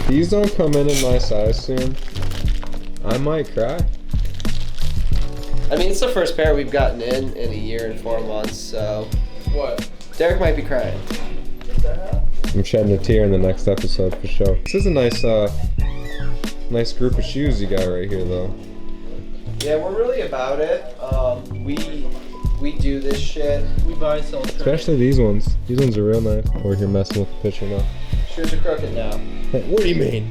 these don't come in my size soon, I might cry. I mean, it's the first pair we've gotten in a year and 4 months, so. What? Derek might be crying. I'm shedding a tear in the next episode for sure. This is a nice, nice group of shoes you got right here, though. Yeah, we're really about it. We do this shit. We buy, sell, trade. Especially these ones. These ones are real nice. We're here messing with the picture now. Shoes are crooked now. Hey, what do you mean?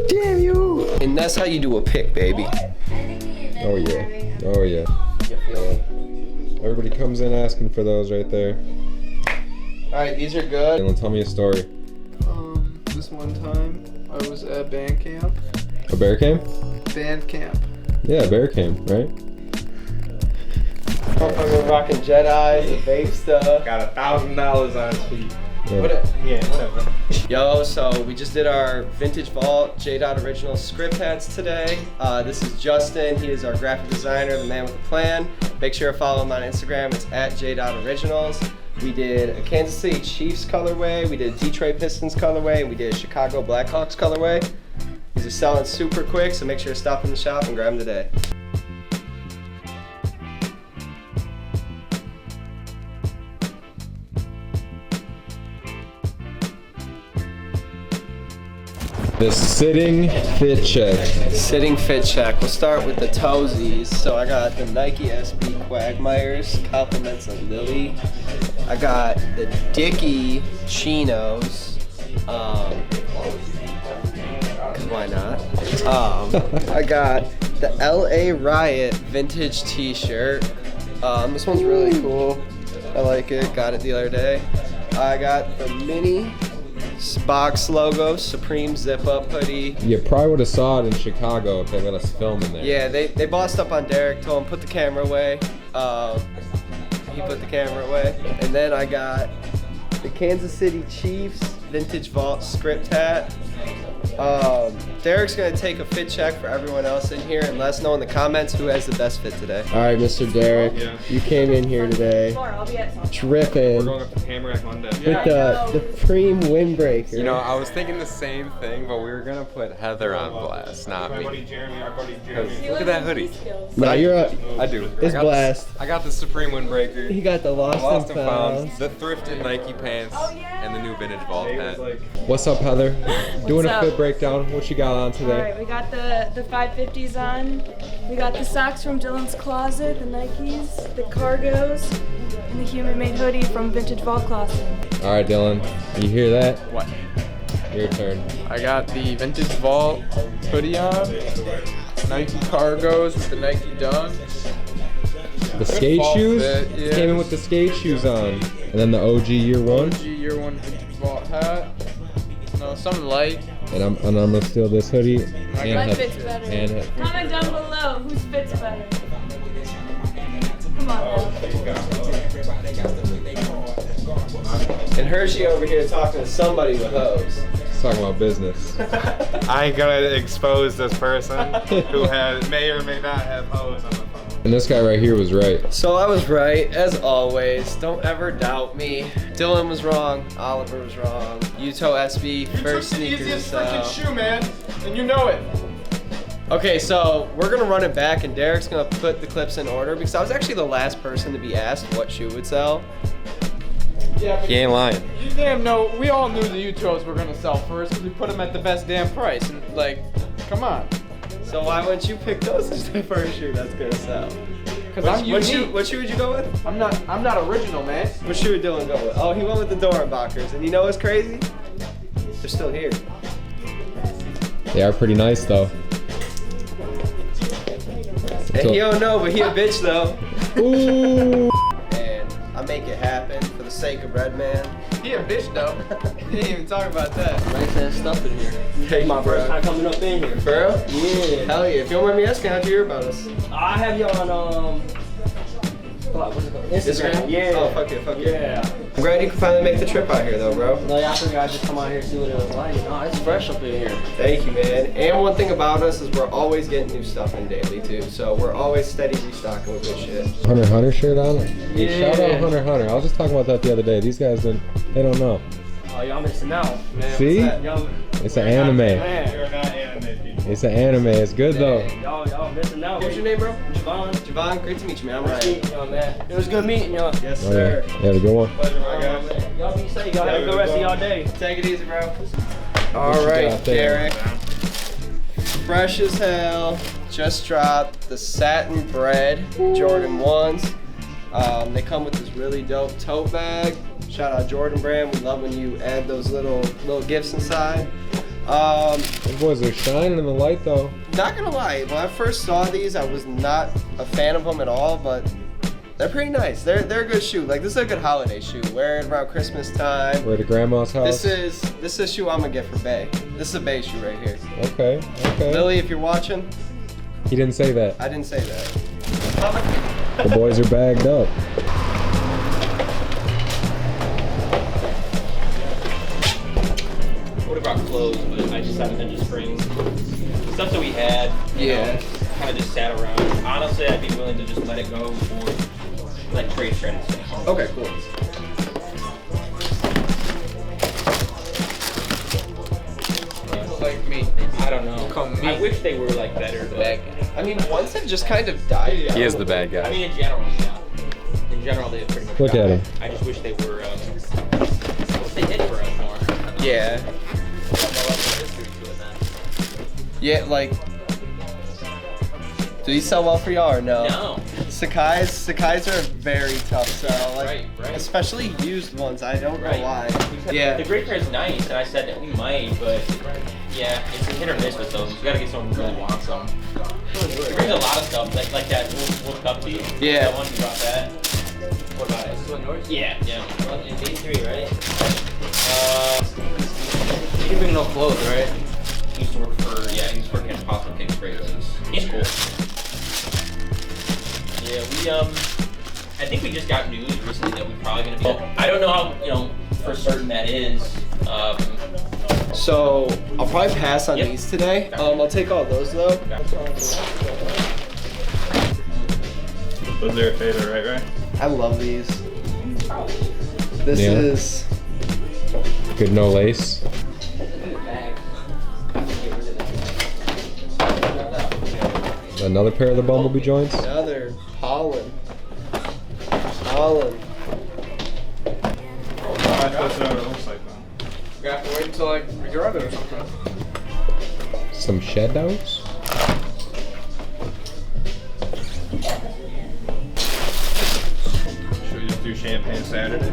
Damn you! And that's how you do a pick, baby. Oh yeah. Oh yeah. You feel it? Everybody comes in asking for those right there. Alright, these are good. Dylan, tell me a story. This one time I was at band camp. A bear came? Band camp. Yeah, a bear came, right? Motherfucker rocking Jedi, the vape stuff. Got $1,000 on his feet. Yeah. Whatever. Yo, so we just did our Vintage Vault J. Originals script hats today. This is Justin. He is our graphic designer, the man with the plan. Make sure to follow him on Instagram. It's at J. Originals. We did a Kansas City Chiefs colorway, we did a Detroit Pistons colorway, and we did a Chicago Blackhawks colorway. These are selling super quick, so make sure to stop in the shop and grab them today. The sitting fit check. Sitting fit check. We'll start with the toesies. So I got the Nike SB Quagmires, compliments of Lily. I got the Dickie Chinos. Cause why not? I got the LA Riot vintage t-shirt. This one's really cool. I like it. Got it the other day. I got the mini box logo Supreme zip up hoodie. You probably would have saw it in Chicago if they let us film in there. Yeah, they bossed up on Derek, told him put the camera away. He put the camera away. And then I got the Kansas City Chiefs Vintage Vault script hat. Derek's gonna take a fit check for everyone else in here and let us know in the comments who has the best fit today. All right, Mr. Derek, you came in here today dripping. We're going up to Hammerhead Monday. With the Preem windbreaker. You know, I was thinking the same thing, but we were gonna put Heather on blast, not My me. buddy Jeremy, our buddy Jeremy. Look at that hoodie. No, you're up. I do. It's blast. I got the Supreme Windbreaker. He got the Lost and Found. The thrifted Nike pants, and the new vintage Vault hat. What's up, Heather? Doing What's a up? fit breakdown. What you got on today? Alright, we got the 550s on. We got the socks from Dylan's Closet, the Nikes, the cargos, and the human made hoodie from Vintage Vault Closet. All right, Dylan. You hear that? What? Your turn. I got the Vintage Vault hoodie on. Nike cargos with the Nike Dunks. The skate fall shoes? fit, yeah. Came in with the skate shoes on. And then the OG year one. OG year one Vintage Vault hat. No, something light. And I'm gonna steal this hoodie and What fits better? and Comment down below whose fits better. Come on now. And Hershey over here talking to somebody with hose. Let's talk about business. I ain't gonna expose this person who may or may not have hose on the phone. And this guy right here was right. So I was right, as always. Don't ever doubt me. Dylan was wrong. Oliver was wrong. Uto SB, first sneakers. shoe, man, and you know it. Okay, so we're gonna run it back, and Derek's gonna put the clips in order because I was actually the last person to be asked what shoe would sell. Yeah, but He ain't lying. you damn know, we all knew the Utos were gonna sell first because we put them at the best damn price. And like, come on. So why wouldn't you pick those as the first shoe that's gonna sell? Because I'm unique. What shoe would you go with? I'm not original, man. What shoe would Dylan go with? Oh, he went with the Dorenbachers, and you know what's crazy? They're still here. They are pretty nice though. And he don't know, but he a bitch though. Ooh. And I make it happen for the sake of Redman. He a bitch though. He didn't even talk about that. Nice ass stuff in here. Hey, my first time coming up in here. For real? Yeah. Hell yeah. If you don't mind me asking, how'd you hear about us? I have you on Instagram? Yeah. Oh, fuck it, fuck it. Yeah. I'm glad you could finally make the trip out here, though, bro. No, yeah, I figured I'd just come out here and see what it was like. No, it's fresh up in here. Thank you, man. And one thing about us is we're always getting new stuff in daily, too. So we're always steady restocking with good shit. Hunter shirt on it. Yeah. Shout out Hunter. I was just talking about that the other day. These guys they don't know. Oh, y'all missing out. Man, See? Y'all, It's an anime. man. You're not anime people. It's an anime. It's good though. Y'all missing out. What's your name, bro? Javon. Javon, great to meet you, man. I'm Nice Ryan. meeting y'all, man. It was good meeting y'all. Yes, Oh, sir. yeah. Yeah, the good one. Pleasure, my guy. Y'all be safe. Y'all have a good rest of y'all day. Take it easy, bro. What All you right, got there? Derek. Fresh as hell. Just dropped the satin bread Jordan 1s. They come with this really dope tote bag. Shout out Jordan brand. We love when you add those little gifts inside. Those boys are shining in the light though. Not gonna lie, when I first saw these, I was not a fan of them at all, but they're pretty nice. They're a good shoe. Like, this is a good holiday shoe. Wear it around Christmas time. We're at grandma's house. This is a shoe I'm gonna get for Bay. This is a Bay shoe right here. Okay. Lily, if you're watching, He didn't say that. I didn't say that. The boys are bagged up. Would have brought clothes, but I just haven't been to springs. Stuff that we had, kind of just sat around. Honestly, I'd be willing to just let it go or let trade trends. Okay, cool. Like me. I don't know. Come me. I wish they were like better. But, I mean, ones have just kind of died. He is the bad I guy. mean, in general, yeah. In general, they have pretty much. Look at died. him. I just wish they were. They did for us more. Yeah. Yeah, like, do these sell well for y'all or no? No. Sacai's are a very tough sell. Like, Right. especially used ones. I don't know Right. why. The Yeah. great pair is nice, and I said that we might, but yeah, it's a hit or miss with those. You gotta get someone who really wants them. It brings a lot of stuff, like that Wolf Cup tee. Yeah. That one, you brought that. What about it? This one yours? Yeah. Well, in day 3, right? You didn't bring no clothes, right? He used to work for, he's working at Possible King's Phrases. He's cool. Yeah, I think we just got news recently that we're probably gonna be. I don't know how, for certain that is. So I'll probably pass on Yep. these today. I'll take all those though. Those are your favorite, right? I love these. This Yeah. is Good no lace. Another pair of the Bumblebee joints. another Holland. Holland. I'm supposed to know what it looks like though. We have to wait until like we grab it or something. Some shed outs. Should we just do champagne Saturdays?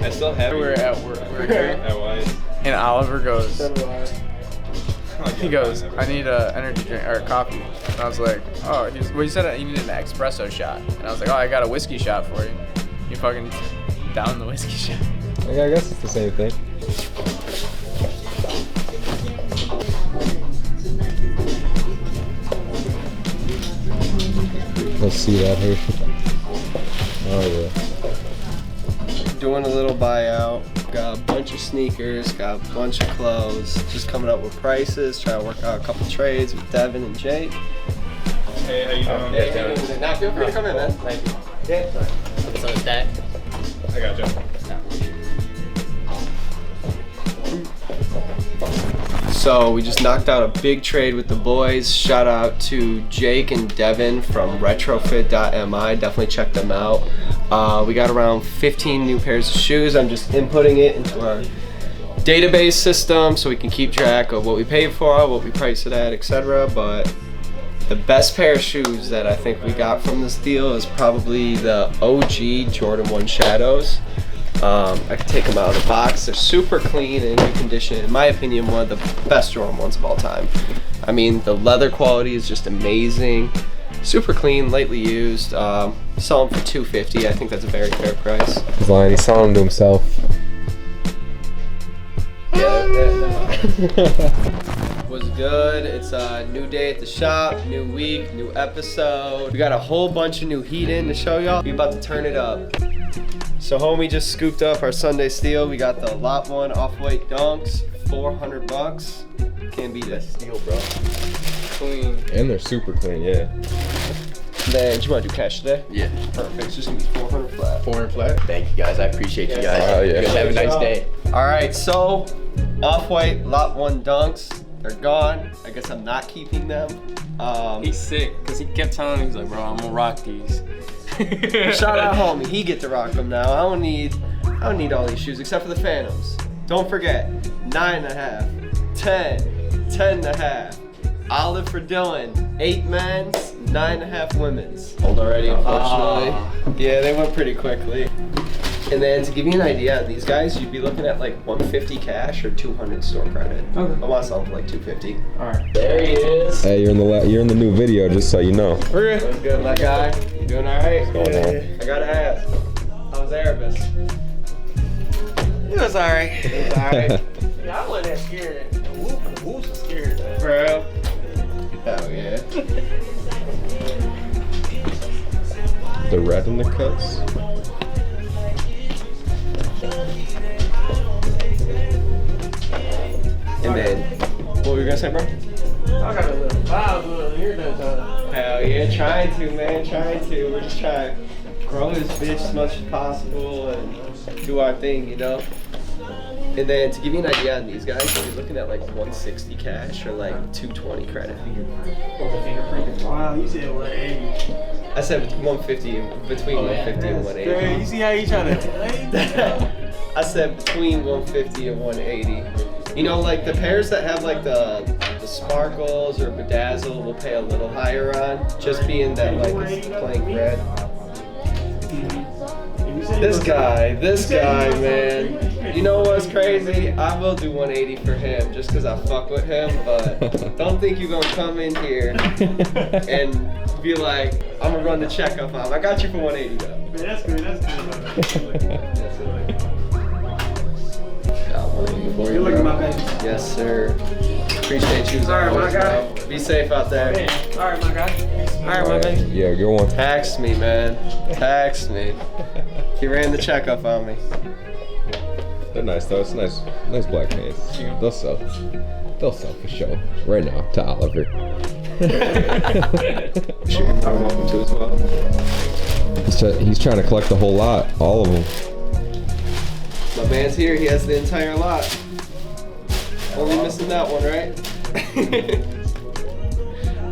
I still have it. We're at work. We're here. At White. And Oliver goes, So do I. he goes, I need a energy drink or coffee. And I was like, oh, he said you needed an espresso shot. And I was like, oh, I got a whiskey shot for you. You fucking down the whiskey shot. I guess it's the same thing. Let's see that here. Oh yeah. Doing a little buyout. Got a bunch of sneakers, got a bunch of clothes. Just coming up with prices, trying to work out a couple trades with Devin and Jake. Hey, how you doing? Yeah, now feel free to come in, man. Thank you. Yeah. It's on the stack. I got you. So we just knocked out a big trade with the boys. Shout out to Jake and Devin from retrofit.mi. Definitely check them out. We got around 15 new pairs of shoes. I'm just inputting it into our database system so we can keep track of what we paid for, what we priced it at, etc. But the best pair of shoes that I think we got from this deal is probably the OG Jordan 1 Shadows. I could take them out of the box. They're super clean and in good condition. In my opinion, one of the best Jordan 1s of all time. I mean, the leather quality is just amazing. Super clean, lightly used. Sell them for $250. I think that's a very fair price. He's lying. He's selling them to himself. Yeah. was good? It's a new day at the shop, new week, new episode. We got a whole bunch of new heat in to show y'all. We about to turn it up. So homie just scooped up our Sunday steal. We got the Lot 1 Off-White Dunks, $400. Can't beat that steal, bro. Clean. And they're super clean, yeah. Then, do you want to do cash today? Yeah. Perfect. It's just gonna be 400 flat. 400 flat. Thank you guys. I appreciate you guys. Oh, yeah. You guys have a nice day. All right, so Off-White Lot 1 Dunks, they're gone. I guess I'm not keeping them. He's sick because he kept telling me, he's like, bro, I'm gonna rock these. Shout out homie, he get to rock them now. I don't need all these shoes except for the Phantoms. Don't forget, 9.5, 10, 10.5. Olive for Dylan, 8 men's, 9.5 women's. Old already, unfortunately. Yeah, they went pretty quickly. And then to give you an idea on these guys, you'd be looking at like 150 cash or 200 store credit. Okay. I want to sell them for like 250. All right. There he is. Hey, you're in the new video, just so you know. What's good, my guy? You doing all right? What's going on? I gotta ask, how was Erebus? It was alright. It was alright. Yeah, I wasn't that scared. Who's scared? Bro. Hell yeah. The red in the cuts. And then, what were you gonna say, bro? I got a little vibe here that time. Hell yeah, trying to, man, trying to. We're just trying to grow this bitch as much as possible and do our thing, you know? And then to give you an idea on these guys, you're looking at like 160 cash or like 220 credit. Wow, you said 180. I said 150, between 150 and 180. You see how you trying to I said between 150 and 180. You know, like the pairs that have like the sparkles or bedazzle will pay a little higher on, just being that like it's playing red. This guy, man. You know what's crazy? I will do 180 for him just because I fuck with him, but don't think you're gonna come in here and be like, I'm gonna run the check up on him. I got you for 180 though. Man, that's good. You're looking my baby. Yes, sir. Appreciate you. All right, my guy. Be safe out there. All right, my guy. All right, my baby. Yeah, good one. Text me, man. Text me. He ran the check up on me. They're nice though. It's nice black pants. They'll sell. They'll sell for sure. Right now to Oliver. I'm welcome to as well. He's trying to collect the whole lot, all of them. My man's here. He has the entire lot. Only missing that one, right?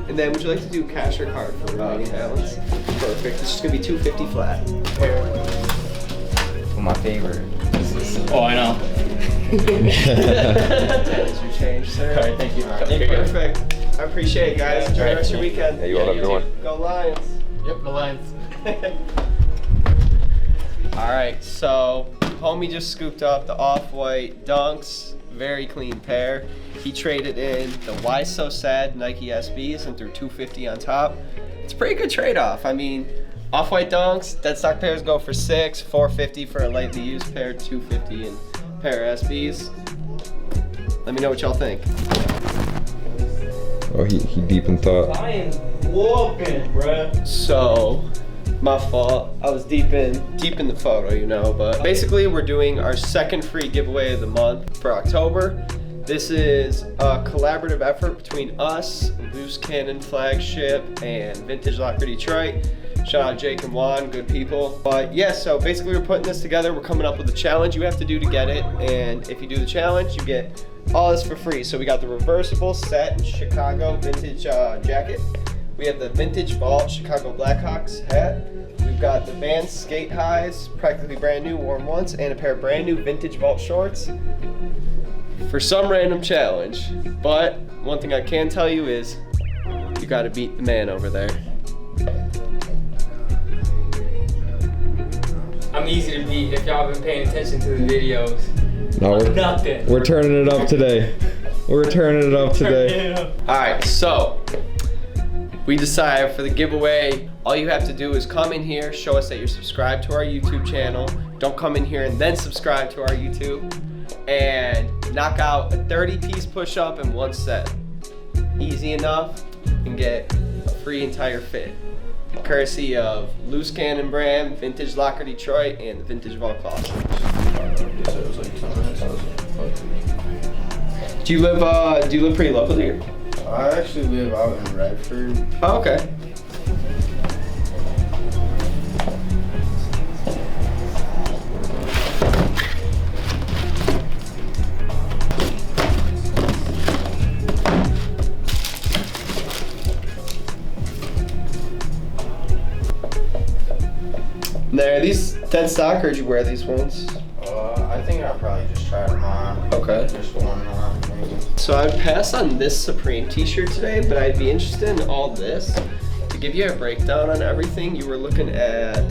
And then, would you like to do cash or card for remaining balance? Perfect. This is gonna be 250 flat. My favorite. Oh, I know. That is your change, sir. All right, thank you. Perfect. I appreciate it, guys. Enjoy the rest of your weekend. Yeah, you all have a good one. Go Lions. Yep, the lines. All right, so homie just scooped up the Off-White Dunks. Very clean pair. He traded in the Why So Sad Nike SBs and threw 250 on top. It's a pretty good trade-off. I mean, Off-White Dunks, dead stock pairs go for $6, $450 for a lightly used pair, $250 in pair of SBs. Let me know what y'all think. Oh, he deep in thought. I am whooping, bruh. So, my fault. I was deep in the photo, you know, but basically we're doing our second free giveaway of the month for October. This is a collaborative effort between us, Loose Cannon Flagship, and Vintage Locker Detroit. Shout out Jake and Juan, good people. But yeah, so basically we're putting this together. We're coming up with a challenge you have to do to get it. And if you do the challenge, you get all this for free. So we got the reversible set Chicago vintage jacket. We have the vintage vault Chicago Blackhawks hat. We've got the Vans skate highs, practically brand new, worn once, and a pair of brand new vintage vault shorts for some random challenge. But one thing I can tell you is you gotta beat the man over there. I'm easy to beat if y'all been paying attention to the videos. No, Nothing. we're turning it up today. We're turning it up today. All right, so we decided for the giveaway, all you have to do is come in here, show us that you're subscribed to our YouTube channel. Don't come in here and then subscribe to our YouTube, and knock out a 30-piece push-up in one set. easy enough, and get a free entire fit. Courtesy of Loose Cannon Brand, Vintage Locker Detroit, and the Vintage Vault Closet. Do you live pretty local here? I actually live out in Radford. Oh, okay. Now, are these dead stock, or did you wear these ones? I think I'll probably just try them on. Okay. Just one on, maybe. So I'd pass on this Supreme t-shirt today, but I'd be interested in all this. To give you a breakdown on everything, you were looking at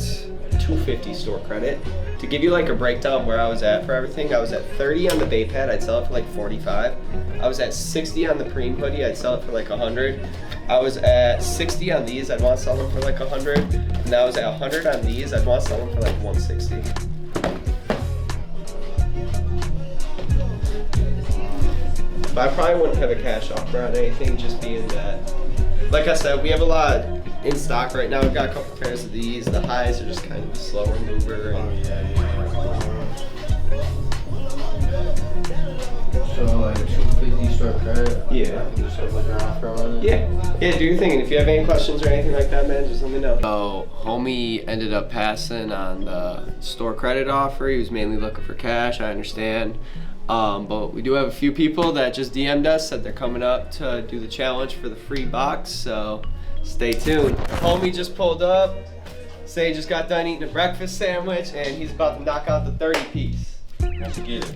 $250 store credit. To give you like a breakdown where I was at for everything, I was at 30 on the Bay Pad, I'd sell it for like 45. I was at 60 on the Preem hoodie, I'd sell it for like 100. I was at 60 on these, I'd want to sell them for like 100. And I was at 100 on these, I'd want to sell them for like 160. But I probably wouldn't have a cash offer on anything, just being that, like I said, we have a lot in stock right now. We've got a couple pairs of these. The highs are just kind of a slower mover. And So like 250 store credit? Yeah. Just have like an offer on it? Yeah, do your thing. And if you have any questions or anything like that, man, just let me know. So, homie ended up passing on the store credit offer. He was mainly looking for cash, I understand. But we do have a few people that just DM'd us, said they're coming up to do the challenge for the free box, so stay tuned. Homie just pulled up, say he just got done eating a breakfast sandwich, and he's about to knock out the 30 piece. Let's get it.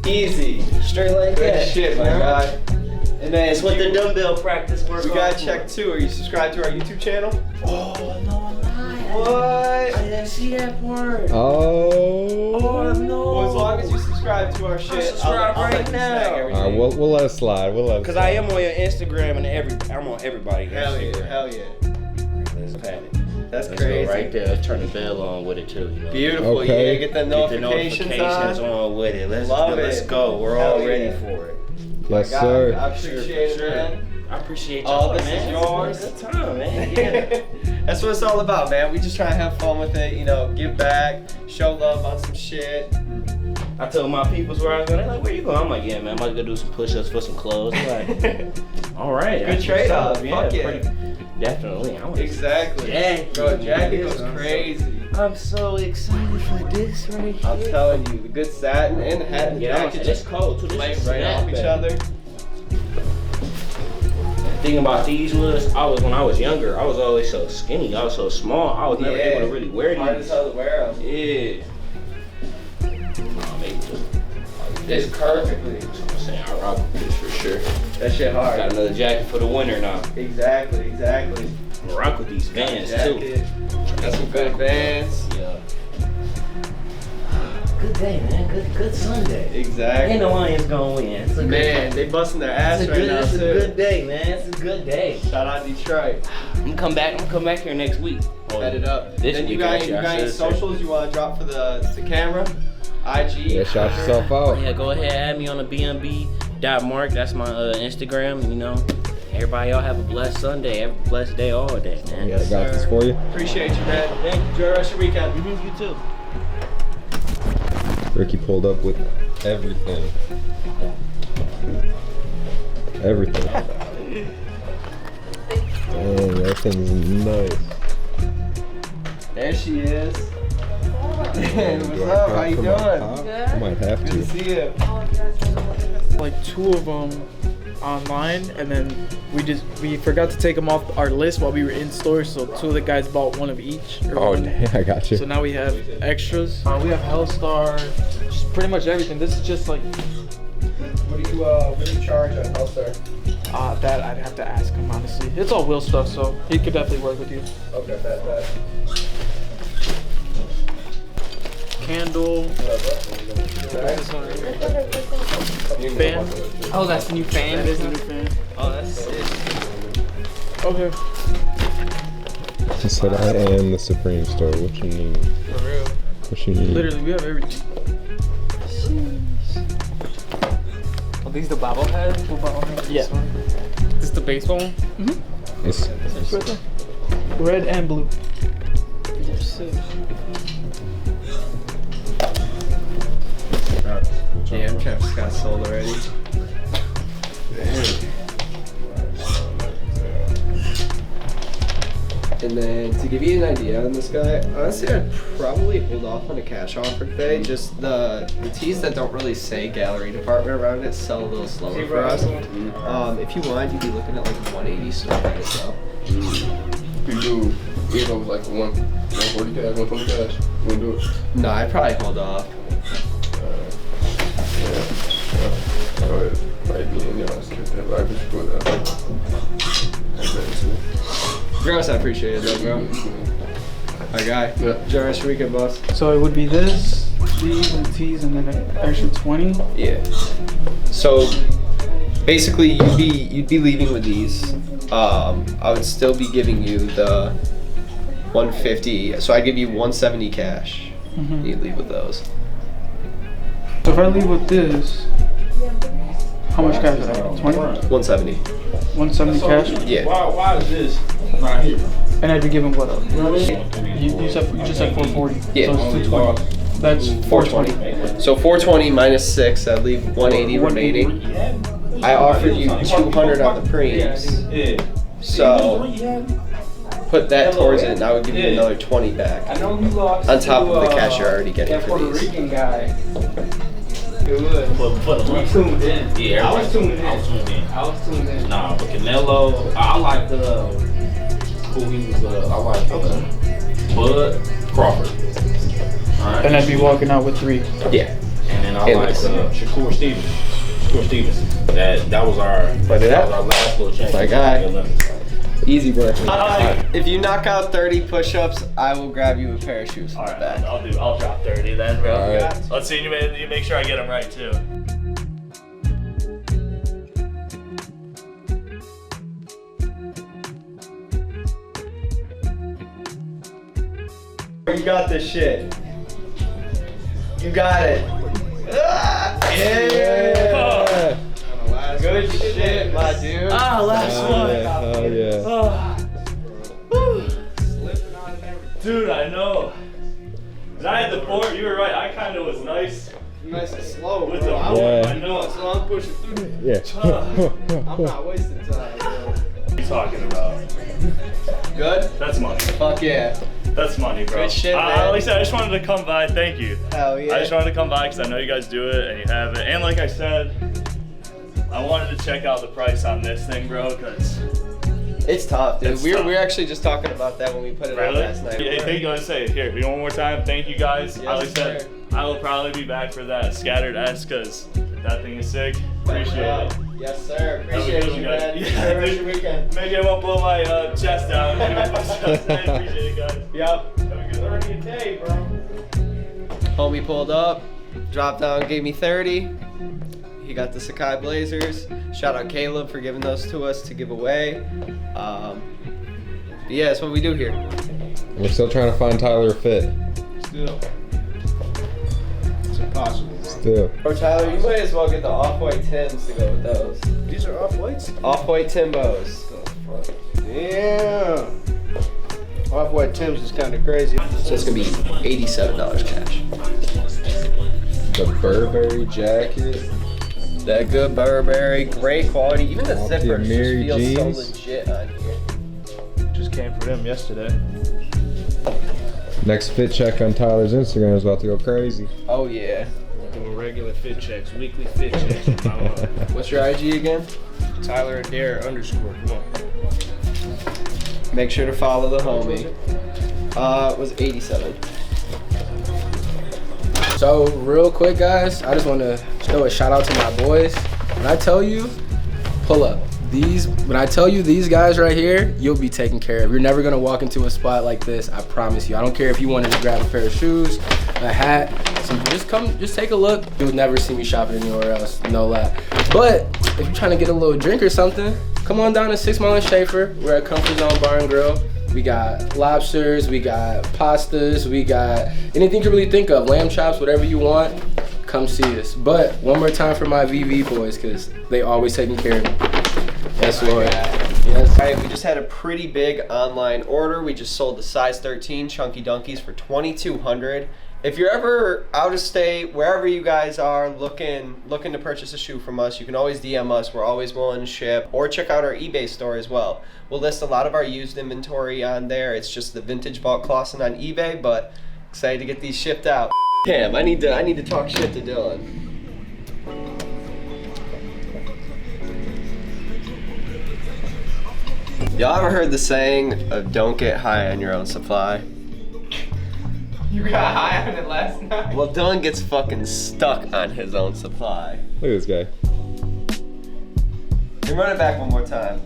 Easy. Straight like Good that. shit, my guy. And then That's what the dumbbell practice works we on. gotta check too. Are you subscribed to our YouTube channel? Oh, no, I'm not. What? I didn't see that part. Oh. Oh, no. Well, as long as you subscribe to our shit, subscribe I'll right let you now. snag everything. All right, we'll let it slide. We'll let it Because slide. I am on your Instagram and I'm on everybody's Hell yeah, Instagram. hell yeah. Let's pat it. That's Let's crazy. go right there. Turn the bell on with it too. You know. Beautiful. Okay. Yeah, get the Get the notifications, notifications on. on with it. Let's Love go. it. Let's go. We're Hell all ready yeah. for it. Yes, God, sir. I appreciate it, man. I appreciate All y'all, this man. is yours. It's been a good time, man. Yeah. That's what it's all about, man. We just try to have fun with it, you know, give back, show love on some shit. I told my peoples where I was going. They're like, where you going? I'm like, yeah, man. I'm about to go do some push-ups for some clothes. They're like, all right. Good that's trade-off. what's up. Fuck yeah. pretty- Definitely. I want Exactly. Jacket. Bro, jacket Yes, goes I'm crazy. I'm so excited for this right here. I'm telling you, the good satin and the hat and the Yeah, jacket it's just cold too. This lay is right off each snapback. other. The thing about these was, when I was younger, I was always so skinny. I was so small. I was never Yeah. able to really wear Hard as these. hell to wear them. Yeah. Oh, maybe just. It's perfectly. That's what I'm saying. I rock with this for sure. That shit hard. Got another jacket for the winter now. Exactly. I rock with these Vans too. Jacket. Got some good Vans. Yeah. Good day, man. Good Sunday. Exactly. Ain't no Lions gonna win. It's a Man, they busting their ass right now it's a too. good day, man. It's a good day. Shout out Detroit. I'm gonna come back here next week. Bet it up. This Then you week, got actually, I any should say. socials you want to drop for the camera? IG. Yeah, shout yourself out. Yeah, go ahead, add me on the BNB.mark. That's my Instagram. You know, everybody, y'all have a blessed Sunday, have a blessed day, all day, man. I got this for you. Appreciate you, man. Enjoy the rest of your weekend. You too. Ricky pulled up with everything. Everything. Dang, that thing's nice. There she is. Man, Do what's I up? pop How you for my doing? pop? I might have Good to to. see you. Like 2 of them online, and then we forgot to take them off our list while we were in store, so 2 of the guys bought 1 of each. or Oh, one. dang, I got you. So now we have extras. We have Hellstar, just pretty much everything. This is just like What do you charge on Hellstar? that I'd have to ask him, honestly. It's all Will stuff, so he could definitely work with you. Okay, bet. candle. Fan. Oh, that's the new fan. That is the new fan. Oh, that's sick. Okay. He said, I am the Supreme store. What you need? For real. What you need? Literally, we have everything. Are these the bobbleheads? What bobbleheads? Yeah. This is the baseball one? It's, Red and blue. These are sick. Damn, Travis got sold already. And then to give you an idea on this guy, honestly, I'd probably hold off on a cash offer today. Just the tees that don't really say gallery department around it sell a little slower for us. If you want, you'd be looking at like 180 store price though. You do, we go like 140 cash, 120 cash. You wanna do it? No, I'd probably hold off. Go ahead. Right, yeah, let's get that. I just put that. Gross, I appreciate it though, bro. My guy. Yeah. Enjoy the rest of your weekend, boss. So it would be this, these, and tees, and then an extra 20. Yeah. So basically, you'd be leaving with these. I would still be giving you the 150. So I'd give you 170 cash. You'd leave with those. So if I leave with this, how much cash is that? 20? 170. 170 cash? Yeah. Why is this right here? And I'd be giving what up? You just said 440. Yeah. So it's 220. That's 420. So 420 minus 6, I'd leave 180 remaining. I offered you 200 on the prems. So put that towards it and I would give you another 20 back. I know you lost On top of the cash you're already getting that for Puerto these. Rican guy. Good. For the You tuned in. Yeah, I was tuned in. I was tuned in. I was tuned in. Nah, but Canelo, I like the who he was. I like Bud Crawford. Alright. And I'd be walking out with 3. Yeah. And then I like Shakur Stevens. Shakur Stevenson. That was our. That was our last little chance. My guy. Easy, bro. If you knock out 30 push-ups, I will grab you a pair of shoes from the back. I'll drop 30 then, bro. Alright. Let's see, you make sure I get them right too. You got this shit. You got it. Yeah. Good shit, my dude. Last one. hell yeah. Dude, I know. And I had the board, you were right, I kind of was nice. Nice and slow, With bro. the Yeah. I know. So I'm pushing through. Yeah. I'm not wasting time, bro. What are you talking about? Good? That's money. Fuck yeah. That's money, bro. Good shit, man. At least I just wanted to come by, thank you. Hell yeah. I just wanted to come by because I know you guys do it and you have it. And like I said, I wanted to check out the price on this thing, bro, because it's tough, dude. It's We tough. were actually just talking about that when we put it on really? last night. Hey, thank you. Let's say it here. One more time. Thank you guys. Yes, like I said, sir. I will probably be back for that scattered S because that thing is sick. Appreciate it. Yes, sir. Have a Appreciate good you, one, guys. man. Yeah, Enjoy the rest of your weekend. Maybe I won't blow my chest out. Appreciate it, guys. Yep. Have a good learning day, bro. Homie pulled up, dropped down, gave me 30. He got the Sacai Blazers. Shout out Caleb for giving those to us to give away. Yeah, that's what we do here. We're still trying to find Tyler a fit. Still. It's impossible, bro. Still. Or Tyler, you might as well get the off-white Timbs to go with those. These are off-whites? Off-white Timbos. Yeah. Off-white Timbs is kind of crazy. So it's gonna be $87 cash. The Burberry jacket. That good Burberry, great quality. Even the Off the zipper just Amiri feels jeans. so legit on here. Just came for them yesterday. Next fit check on Tyler's Instagram is about to go crazy. Oh yeah. Doing regular fit checks, weekly fit checks. What's your IG again? Tyler Adair _ Come on. Make sure to follow the homie. It was 87. So real quick, guys, I just want to throw a shout out to my boys. When I tell you, pull up. when I tell you these guys right here, you'll be taken care of. You're never gonna walk into a spot like this, I promise you. I don't care if you wanted to grab a pair of shoes, a hat, just take a look. You'll never see me shopping anywhere else, no lie. But if you're trying to get a little drink or something, come on down to 6 Mile and Schaefer. We're at Comfort Zone Bar and Grill. We got lobsters, we got pastas, we got anything you can really think of, lamb chops, whatever you want, come see us. But one more time for my VV boys, because they always taking care of me. Yes, Lord. Yes. All right, we just had a pretty big online order. We just sold the size 13 Chunky Dunkies for $2,200. If you're ever out of state, wherever you guys are looking to purchase a shoe from us, you can always DM us. We're always willing to ship, or check out our eBay store as well. We'll list a lot of our used inventory on there. It's just the vintage vault clothing on eBay, but excited to get these shipped out. Damn, I need to talk shit to Dylan. Y'all ever heard the saying of don't get high on your own supply? You got high on it last night? Well, Dylan gets fucking stuck on his own supply. Look at this guy. And run it back one more time.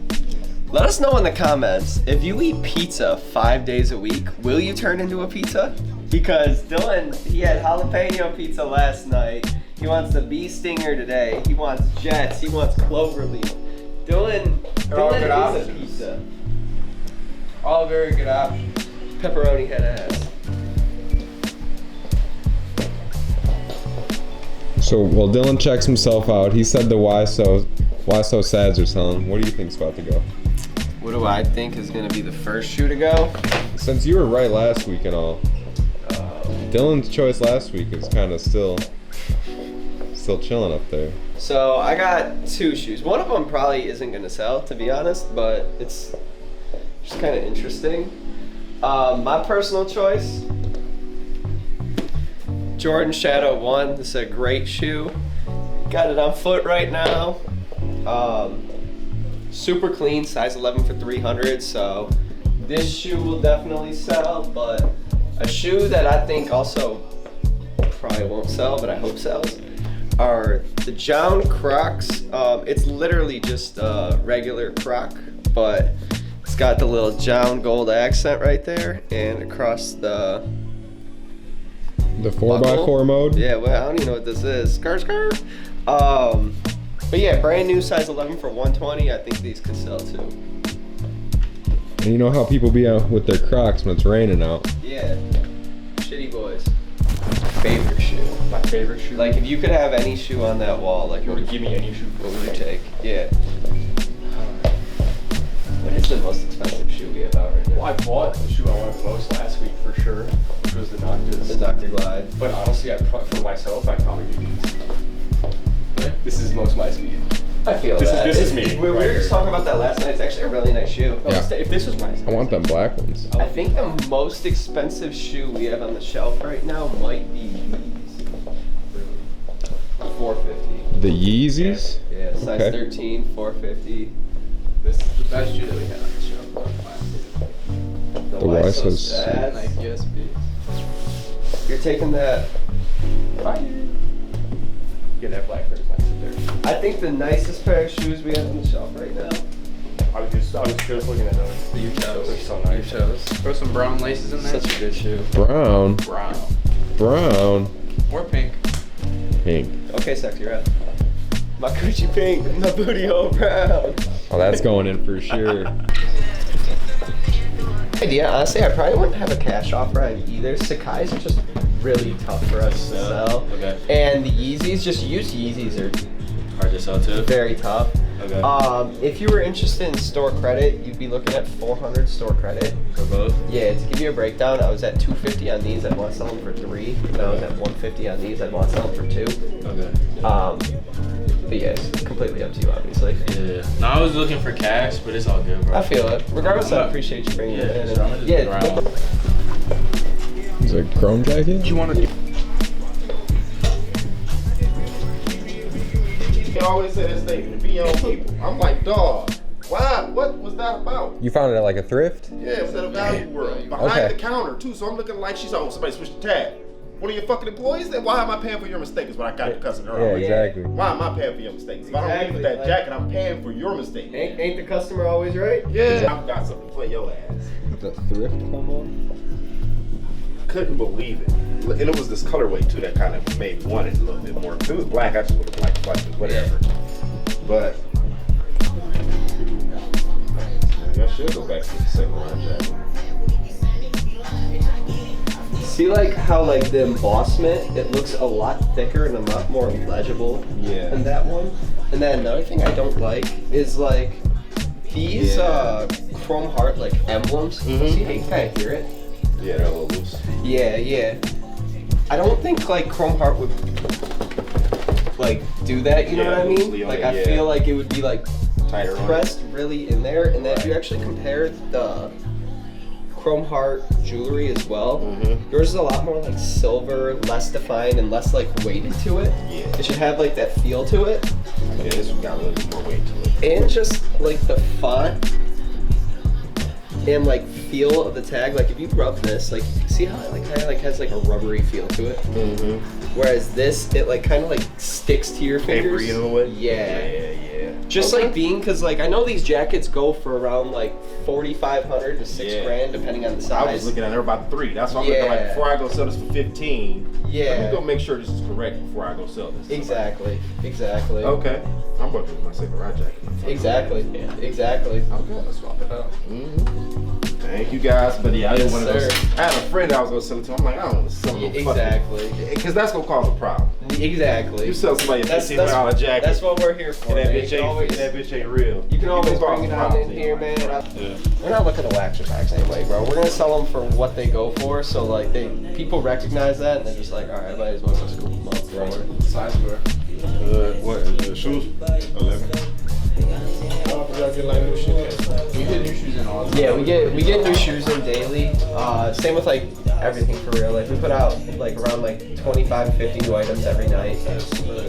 Let us know in the comments, if you eat pizza 5 days a week, will you turn into a pizza? Because Dylan, he had jalapeno pizza last night. He wants the bee stinger today. He wants Jets. He wants cloverleaf. Dylan is a pizza. All very good options. Pepperoni head ass. So while Dylan checks himself out, he said the Why So Sads are selling. What do you think's about to go? What do I think is gonna be the first shoe to go? Since you were right last week and all, Dylan's choice last week is kind of still chilling up there. So I got 2 shoes. One of them probably isn't gonna sell, to be honest, but it's just kind of interesting. My personal choice, Jordan Shadow 1. This is a great shoe. Got it on foot right now. Super clean, size 11 for $300. So this shoe will definitely sell, but a shoe that I think also probably won't sell, but I hope sells, are the Jown Crocs. It's literally just a regular Croc, but it's got the little Jown gold accent right there and across the 4x4 mode? Yeah, well, I don't even know what this is. Skirt. But yeah, brand new, size 11 for $120. I think these could sell too. And you know how people be out with their Crocs when it's raining out? Yeah. Shitty boys. Favorite shoe. My favorite shoe. Like, if you could have any shoe on that wall, like, you would give me any shoe. What would you take? Yeah. What is the most expensive shoe we have out right now? Well, I bought the shoe I wanted the most last week for sure, which was the Noctis. The Dr. Glide. But honestly, for myself, I'd probably do these. This is most my speed. I feel this that. This is me. We were just talking about that last night. It's actually a really nice shoe. Yeah. If this was my size. I want them black ones. I think the most expensive shoe we have on the shelf right now might be these. $450. The Yeezys? Yeah, size Okay. 13, $450. This is the best shoe that we had on the show. The Why So Sad. Nike SB. You're taking that. Get that black pair nice there. I think the nicest pair of shoes we have on the shelf right now. I was just looking at those. The U-Toes. They're so nice. U-Toes. Throw some brown laces in there. Such a good shoe. Brown. Brown. Or pink. Pink. Okay, sexy red. My Gucci pink, my booty hole brown. Oh, that's going in for sure. Idea, honestly, I probably wouldn't have a cash offer on either. Sacai's are just really tough for us to sell. Okay. And the Yeezys, just used Yeezys are hard to sell too. Very tough. Okay. If you were interested in store credit, you'd be looking at 400 store credit. For both? Yeah, to give you a breakdown, I was at 250 on these, I'd want to sell them for 3. And I was at 150 on these, I'd want to sell them for 2. Okay. But yeah, it's completely up to you, obviously. Yeah. No, I was looking for cash, but it's all good, bro. I feel it. Regardless, I appreciate you bringing it in. And, yeah. Is it a chrome jacket? You want to? They always say this thing to be on people. I'm like, dog. Why? What was that about? You found it at like a thrift? Yeah, it was at a value world. Behind the counter too, so I'm looking like she's on somebody switched the tab. one of your fucking employees, then why am I paying for your mistake is what I got to cussing her Yeah, out. exactly. Why am I paying for your mistakes? If I don't leave with that jacket, I'm paying for your mistake. Ain't the customer always right? Yeah. I've got something for your ass. The thrift come on? Couldn't believe it. And it was this colorway too that kind of made me want it a little bit more. If it was black, I just would have liked black, whatever. But I should go back to the second line jacket. See like how like the embossment, it looks a lot thicker and a lot more legible than that one. And then another thing I don't like is like these chrome heart like emblems. See how you kind of hear it? Yeah, they're a little loose. Yeah. I don't think like chrome heart would like do that, you know what I mean? Like I feel like it would be like tighter pressed really in there, and then if you actually compare the chrome heart jewelry as well, yours is a lot more like silver, less defined and less like weighted to it. Yeah. It should have like that feel to it. Yeah, this one got a little bit more weight to it. And just like the font and like feel of the tag, like if you rub this, like see how it like kind of like has like a rubbery feel to it. Whereas this, it like kind of like sticks to your fingers. Papery in a way? Yeah. Just like being, cause like I know these jackets go for around like $4,500 to $6,000 depending on the size. I was looking at her about 3. That's why I'm looking like before I go sell this for 15. Let me go make sure this is correct before I go sell this. Exactly. Okay. I'm working with my second ride jacket. Exactly. Okay, let's swap it out. Thank you guys, but yeah, I didn't want to. I had a friend I was gonna sell it to. I'm like, I don't want to sell it. Exactly. Because that's gonna cause a problem. Exactly. You sell somebody a $1,500 jacket. That's what we're here for. And that bitch ain't real. You can always bring it on in here, man. We're not looking to wax your packs anyway, bro. We're gonna sell them for what they go for. So like people recognize that, and they're just like, all right, I might as well go scoop them up. Right. Size for what? Shoes? 11. Yeah, we get new shoes in daily. Same with like everything for real. Like we put out like around like 25, 50 new items every night.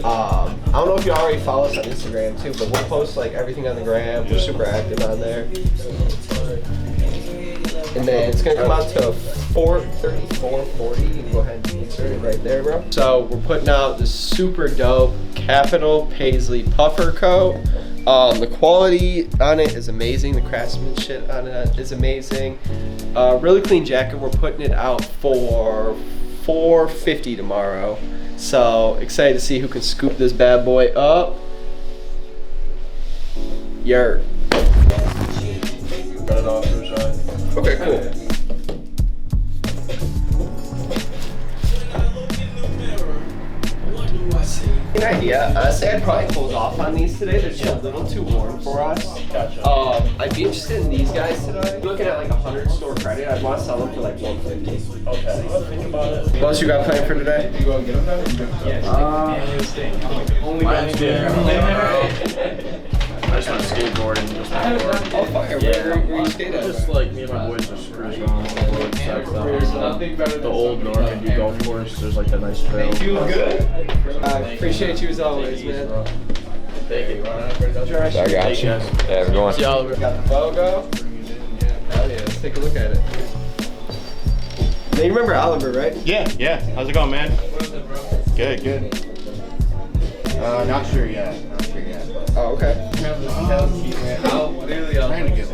I don't know if you already follow us on Instagram too, but we'll post like everything on the gram. We're super active on there. And then it's gonna come out to $434.40. You can go ahead and insert it right there, bro. So we're putting out this super dope Capital Paisley puffer coat. The quality on it is amazing. The craftsmanship on it is amazing. Really clean jacket. We're putting it out for $450 tomorrow. So excited to see who can scoop this bad boy up. Yer. Cut it off to the side. Okay, cool. An idea. Honestly, I'd probably hold off on these today. They're just a little too warm for us. Gotcha. I'd be interested in these guys today. Looking at like 100 store credit, I'd want to sell them for like $150. Okay. Let's think about it. What else you got planned for today? You gonna get them done? Only I just went skateboarding. Oh, fire. Where you skate at? Just like me and my boys just cruising on the old Normandy golf course. There's like a nice trail. Doing good. I appreciate you as always, man. Thank you. I got you. Yeah, we're going. Got the logo. Hell yeah, let's take a look at it. Now you remember Oliver, right? Yeah. How's it going, man? Good. Not sure yet. Oh, okay.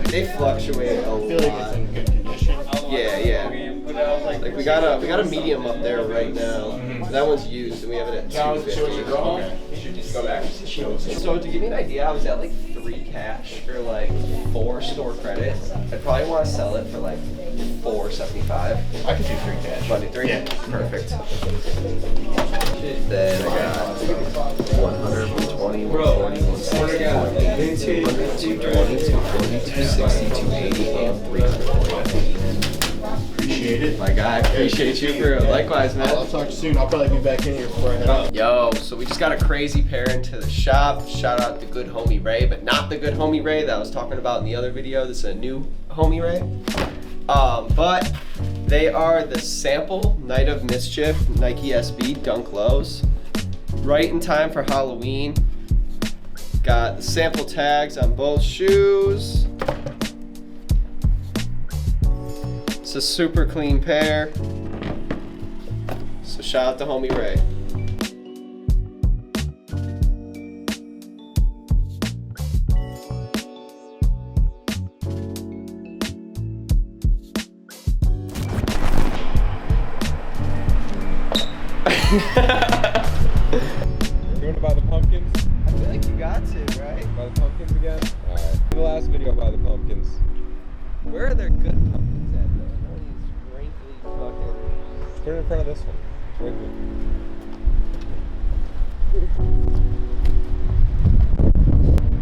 They fluctuate a lot. I feel like it's in good condition. Yeah. Like we got a medium up there right now. That one's used, and we have it at 250. Okay. Go back. So to give you an idea, I was at like 3 cash or like 4 store credit. I'd probably want to sell it for like $475. I could do 3 cash. Want to do 3? Yeah. Perfect. Then I got 100, 120, 140, 160, 220, 260, 280, and 340. Appreciate it. My guy, appreciate you, bro. Likewise, man. I'll talk to you soon. I'll probably be back in here before I head out. Yo, so we just got a crazy pair into the shop. Shout out to good homie Ray, but not the good homie Ray that I was talking about in the other video. This is a new homie Ray. But they are the sample Night of Mischief Nike SB Dunk Lows. Right in time for Halloween. Got the sample tags on both shoes. It's a super clean pair. So shout out to homie Ray. You want to buy the pumpkins? I feel like you got to, right? Buy the pumpkins again? Alright. The last video by the pumpkins. Where are their good pumpkins at though? All these wrinkly fucking. Put it in front of this one. It's right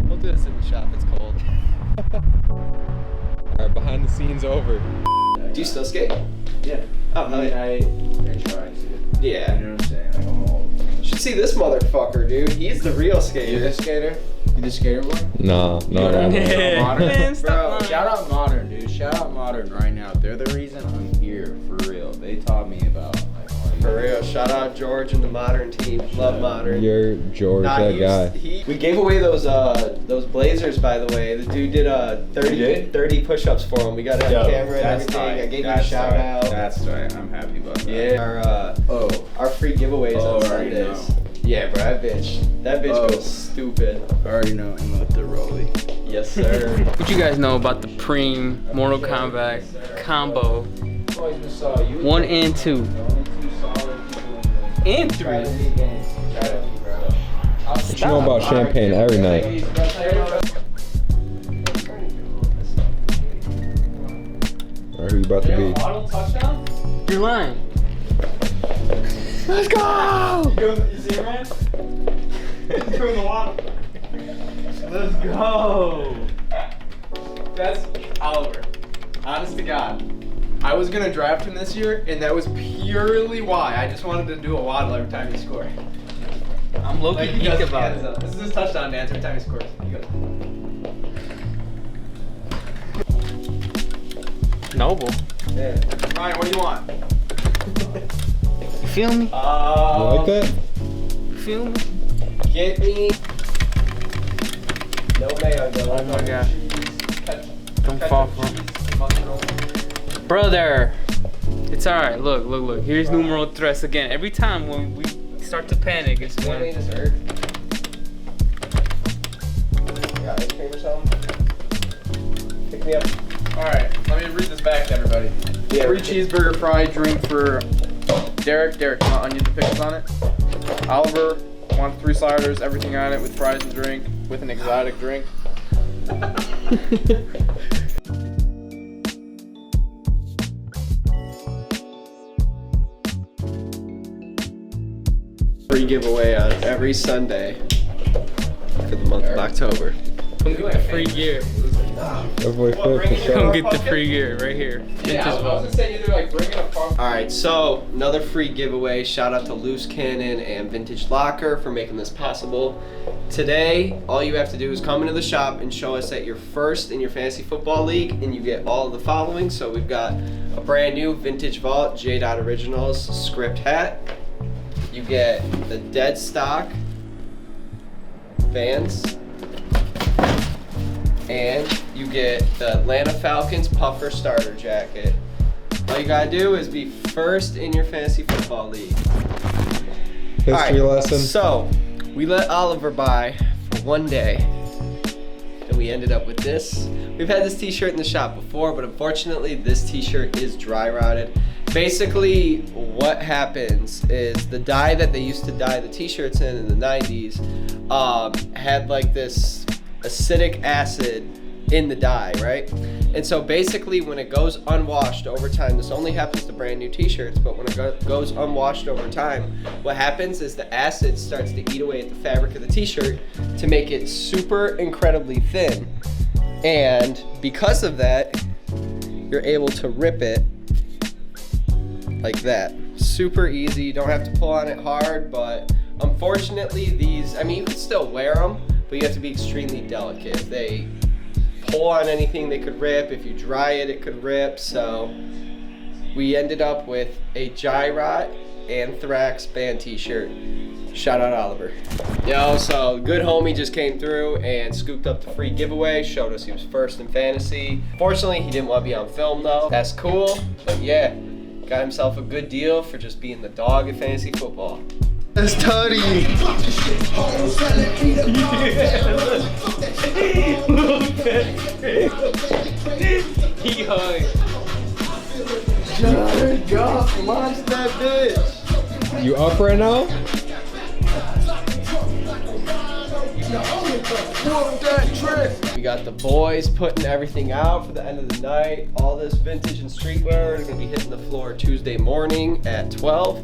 We'll do this in the shop, it's cold. there. Alright, behind the scenes over. Do you still skate? Yeah. Oh, hell yeah. I try to. Yeah. You know what I'm saying? Like, I'm old. You should see this motherfucker, dude. He's the real skater. You the skater? You the skater boy? No. Modern? Man, stop Bro, shout out Modern, dude. Shout out Modern right now. They're the reason I'm here, for real. They taught me about, like, For real. Shout out George and the Modern team. Love Modern. You're George, that guy. We gave away those blazers, by the way. The dude did 30 push-ups for him. We got it on camera and everything. I gave you a shout out. That's right. I'm happy about that. Yeah. Our free giveaways on Sundays. Yeah, bro. That bitch goes stupid. I already know him with the rollie. Yes, sir. What you guys know about the Preem Mortal Kombat combo? 1 and 2. And 3. What you know about champagne every night? Alright, who you about to be? You're lying. Let's go! You see him, man? He's doing the waddle. Let's go! That's Oliver. Honest to God. I was gonna draft him this year, and that was purely why. I just wanted to do a waddle every time he scored. I'm low-key geek about it. This is his touchdown dance every time he scores. He goes. Noble. Yeah. Ryan, what do you want? You feel me? You like that? You feel me? Get me. No mayo, though. Oh my god. Don't fall for him. Brother! It's alright, look. Here's numero tres again. Every time when we start to panic, it's when... You got ice cream or something? Pick me up. Alright, let me read this back to everybody. Yeah. 3 cheeseburger fry drink for Derek. Derek, want onion to pickles on it? Oliver wants 3 sliders, everything on it with fries and drink, with an exotic drink. Free giveaway on every Sunday for the month of October. Come get the free gear. Come get the free gear right here. Yeah, I was gonna say either like bring it up. Alright, so another free giveaway. Shout out to Loose Cannon and Vintage Locker for making this possible. Today, all you have to do is come into the shop and show us that you're first in your fantasy football league, and you get all of the following. So we've got a brand new Vintage Vault J. Originals script hat. You get the dead stock Vans. And you get the Atlanta Falcons puffer starter jacket. All you gotta do is be first in your fantasy football league. History lesson. So, we let Oliver buy for one day, and we ended up with this. We've had this t-shirt in the shop before, but unfortunately this t-shirt is dry rotted. Basically, what happens is the dye that they used to dye the t-shirts in the 90s had like this acidic acid in the dye, right? And so basically when it goes unwashed over time, this only happens to brand new t-shirts, but when it goes unwashed over time, what happens is the acid starts to eat away at the fabric of the t-shirt to make it super incredibly thin. And because of that, you're able to rip it like that. Super easy, you don't have to pull on it hard, but unfortunately these, I mean, you can still wear them, but you have to be extremely delicate. If they pull on anything, they could rip. If you dry it, it could rip. So we ended up with a Gyrot Anthrax band t-shirt. Shout out Oliver. Yo, so good homie just came through and scooped up the free giveaway, showed us he was first in fantasy. Fortunately, he didn't want to be on film though. That's cool, but yeah. Got himself a good deal for just being the dog at fantasy football. That's Tutty. He hung. John Goff launched that bitch. You up right now? We got the boys putting everything out for the end of the night. All this vintage and streetwear is gonna be hitting the floor Tuesday morning at 12.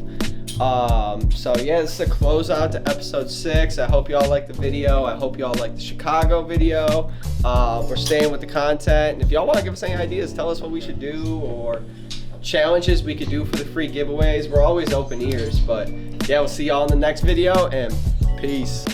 So yeah, this is a closeout to episode 6. I hope y'all like the video. I hope y'all like the Chicago video. We're staying with the content. And if y'all want to give us any ideas, tell us what we should do or challenges we could do for the free giveaways. We're always open ears. But yeah, we'll see y'all in the next video and peace.